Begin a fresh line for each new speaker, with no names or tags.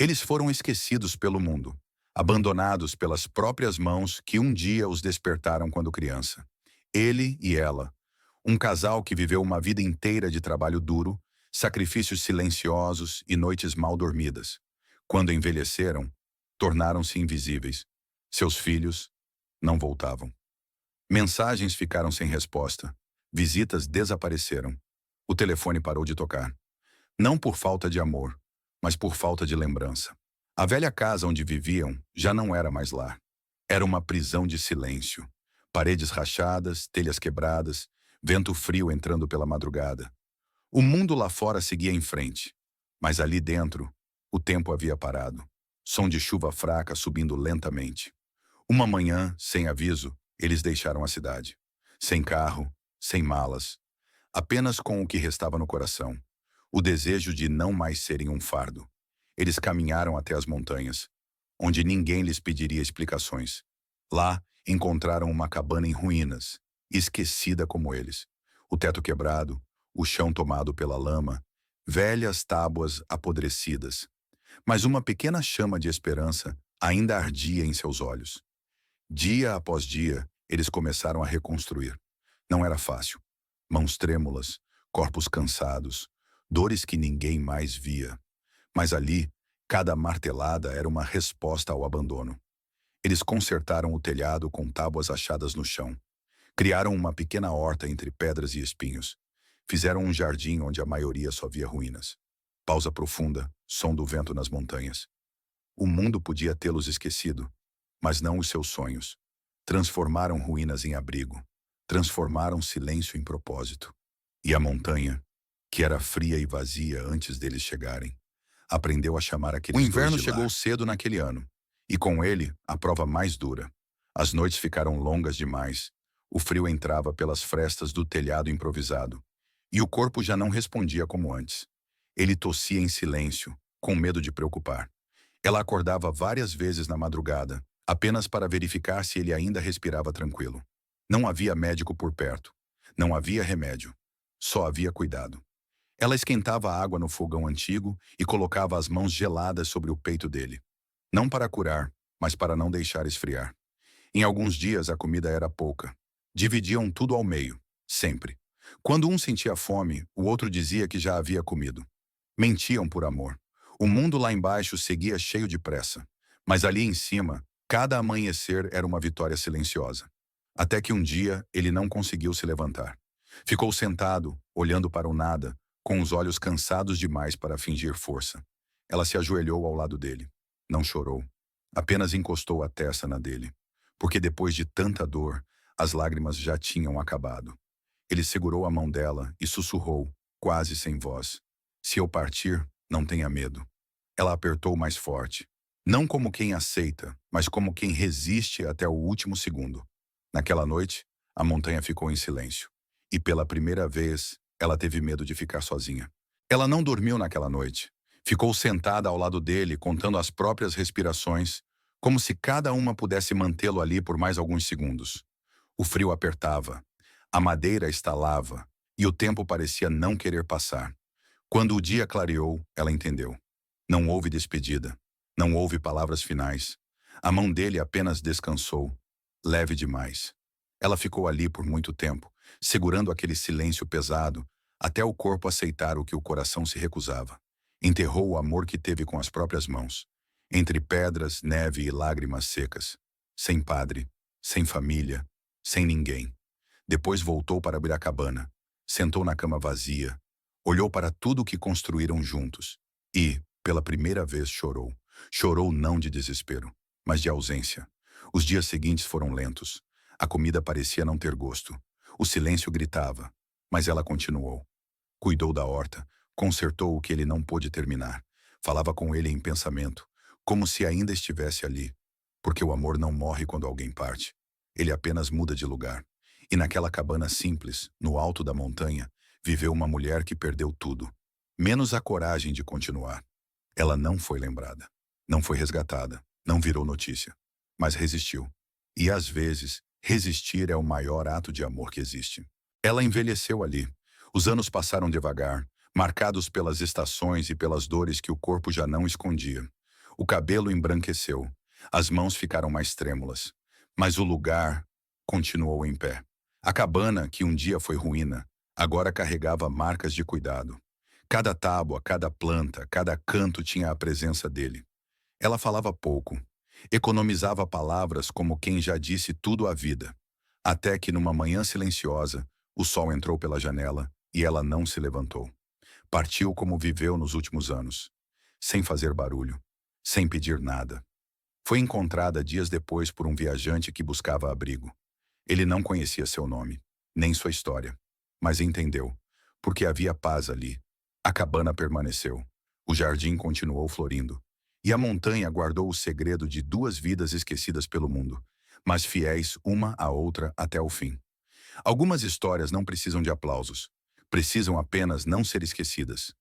Eles foram esquecidos pelo mundo, abandonados pelas próprias mãos que um dia os despertaram quando criança. Ele e ela, um casal que viveu uma vida inteira de trabalho duro, sacrifícios silenciosos e noites mal dormidas. Quando envelheceram, tornaram-se invisíveis. Seus filhos não voltavam. Mensagens ficaram sem resposta. Visitas desapareceram. O telefone parou de tocar. Não por falta de amor, mas por falta de lembrança. A velha casa onde viviam já não era mais lar. Era uma prisão de silêncio. Paredes rachadas, telhas quebradas, vento frio entrando pela madrugada. O mundo lá fora seguia em frente, mas ali dentro, o tempo havia parado. Som de chuva fraca subindo lentamente. Uma manhã, sem aviso, eles deixaram a cidade. Sem carro, sem malas, apenas com o que restava no coração. O desejo de não mais serem um fardo. Eles caminharam até as montanhas, onde ninguém lhes pediria explicações. Lá, encontraram uma cabana em ruínas, esquecida como eles. O teto quebrado, o chão tomado pela lama, velhas tábuas apodrecidas. Mas uma pequena chama de esperança ainda ardia em seus olhos. Dia após dia, eles começaram a reconstruir. Não era fácil. Mãos trêmulas, corpos cansados, dores que ninguém mais via. Mas ali, cada martelada era uma resposta ao abandono. Eles consertaram o telhado com tábuas achadas no chão. Criaram uma pequena horta entre pedras e espinhos. Fizeram um jardim onde a maioria só via ruínas. Pausa profunda, som do vento nas montanhas. O mundo podia tê-los esquecido, mas não os seus sonhos. Transformaram ruínas em abrigo. Transformaram silêncio em propósito. E a montanha, que era fria e vazia antes deles chegarem, aprendeu a chamar aqueles
O
dois
inverno
de
chegou
lar. Cedo naquele ano, e com ele, a prova mais dura. As noites ficaram longas demais. O frio entrava pelas frestas do telhado improvisado, e o corpo já não respondia como antes. Ele tossia em silêncio, com medo de preocupar. Ela acordava várias vezes na madrugada, apenas para verificar se ele ainda respirava tranquilo. Não havia médico por perto. Não havia remédio. Só havia cuidado. Ela esquentava a água no fogão antigo e colocava as mãos geladas sobre o peito dele. Não para curar, mas para não deixar esfriar. Em alguns dias a comida era pouca. Dividiam tudo ao meio, sempre. Quando um sentia fome, o outro dizia que já havia comido. Mentiam por amor. O mundo lá embaixo seguia cheio de pressa. Mas ali em cima, cada amanhecer era uma vitória silenciosa. Até que um dia ele não conseguiu se levantar. Ficou sentado, olhando para o nada, com os olhos cansados demais para fingir força. Ela se ajoelhou ao lado dele. Não chorou. Apenas encostou a testa na dele. Porque depois de tanta dor, as lágrimas já tinham acabado. Ele segurou a mão dela e sussurrou, quase sem voz. Se eu partir, não tenha medo. Ela apertou mais forte. Não como quem aceita, mas como quem resiste até o último segundo. Naquela noite, a montanha ficou em silêncio. E pela primeira vez, ela teve medo de ficar sozinha. Ela não dormiu naquela noite. Ficou sentada ao lado dele, contando as próprias respirações, como se cada uma pudesse mantê-lo ali por mais alguns segundos. O frio apertava, a madeira estalava, e o tempo parecia não querer passar. Quando o dia clareou, ela entendeu. Não houve despedida. Não houve palavras finais. A mão dele apenas descansou, leve demais. Ela ficou ali por muito tempo, segurando aquele silêncio pesado, até o corpo aceitar o que o coração se recusava. Enterrou o amor que teve com as próprias mãos, entre pedras, neve e lágrimas secas. Sem padre, sem família, sem ninguém. Depois voltou para Biracabana, sentou na cama vazia, olhou para tudo o que construíram juntos e, pela primeira vez, chorou. Chorou não de desespero, mas de ausência. Os dias seguintes foram lentos. A comida parecia não ter gosto. O silêncio gritava, mas ela continuou. Cuidou da horta, consertou o que ele não pôde terminar. Falava com ele em pensamento, como se ainda estivesse ali. Porque o amor não morre quando alguém parte. Ele apenas muda de lugar. E naquela cabana simples, no alto da montanha, viveu uma mulher que perdeu tudo, menos a coragem de continuar. Ela não foi lembrada, não foi resgatada, não virou notícia, mas resistiu. E às vezes, resistir é o maior ato de amor que existe. Ela envelheceu ali. Os anos passaram devagar, marcados pelas estações e pelas dores que o corpo já não escondia. O cabelo embranqueceu. As mãos ficaram mais trêmulas. Mas o lugar continuou em pé. A cabana, que um dia foi ruína, agora carregava marcas de cuidado. Cada tábua, cada planta, cada canto tinha a presença dele. Ela falava pouco. Economizava palavras como quem já disse tudo à vida. Até que numa manhã silenciosa, o sol entrou pela janela e ela não se levantou. Partiu como viveu nos últimos anos. Sem fazer barulho. Sem pedir nada. Foi encontrada dias depois por um viajante que buscava abrigo. Ele não conhecia seu nome, nem sua história, mas entendeu, porque havia paz ali. A cabana permaneceu, o jardim continuou florindo, e a montanha guardou o segredo de duas vidas esquecidas pelo mundo, mas fiéis uma à outra até o fim. Algumas histórias não precisam de aplausos, precisam apenas não ser esquecidas.